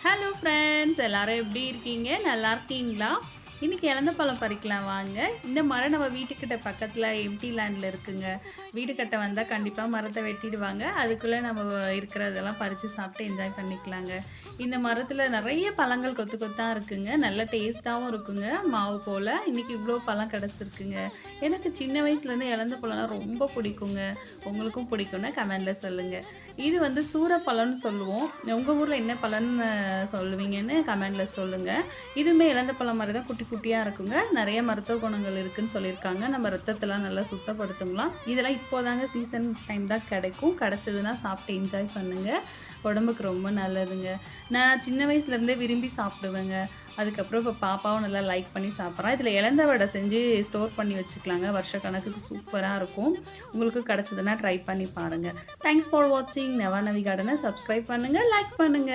Hello friends, எல்லாரும் எப்படி இருக்கீங்க? நல்லா இருக்கீங்களா? இன்னைக்கு இலந்த பழம் பறிக்கலாம் வாங்க. இந்த மரம் நம்ம வீட்டுக்கிட்ட பக்கத்துல எம்ப்டி லேண்ட்ல இருக்குங்க. வீடு கட்ட வந்தா கண்டிப்பா மரத்த வெட்டிடுவாங்க. அதுக்குள்ள நம்ம இருக்கிறதெல்லாம் பறிச்சு சாப்பிட்டு என்ஜாய் பண்ணிக்கலாங்க. இந்த மரத்துல நெறைய பழங்கள் கொத்து கொத்தா இருக்குங்க. நல்ல டேஸ்ட்டாவும் இருக்குங்க. மாவு போல. இன்னைக்கு இவ்ளோ பழம் கிடைச்சிருக்குங்க. எனக்கு சின்ன வயசுலேருந்து இலந்த பழம்னா ரொம்ப பிடிக்குங்க. உங்களுக்கும் பிடிக்கும்னா கமெண்ட்ல சொல்லுங்க. இது வந்து சூரப்பழம்னு சொல்லுவோம். உங்க ஊர்ல என்ன பழம்னு சொல்லுவீங்கன்னு கமெண்ட்ல சொல்லுங்க. இதுவுமே இலந்த பழம் மாரி தான் குட்டி குட்டியா இருக்குங்க. நெறைய மருத்துவ குணங்கள் இருக்குன்னு சொல்லியிருக்காங்க. நம்ம ரத்தத்தலாம் நல்லா சுத்தப்படுத்துங்களாம். இதெல்லாம் இப்போதாங்க சீசன் டைம் தான் கிடைக்கும். கிடைச்சதுன்னா சாப்பிட்டு என்ஜாய் பண்ணுங்க. உடம்புக்கு ரொம்ப நல்லதுங்க. நான் சின்ன வயசுலேருந்தே விரும்பி சாப்பிடுவேங்க. அதுக்கப்புறம் இப்போ பாப்பாவும் நல்லா லைக் பண்ணி சாப்பிட்றா. இதில இலந்த வடை செஞ்சு ஸ்டோர் பண்ணி வச்சுக்கலாங்க. வருஷக்கணக்குக்கு சூப்பரா இருக்கும். உங்களுக்கு கிடைச்சதுன்னா ட்ரை பண்ணி பாருங்க. தேங்க்ஸ் ஃபார் வாட்சிங். நவாநவி கார்டன சப்ஸ்கிரைப் பண்ணுங்க, லைக் பண்ணுங்க.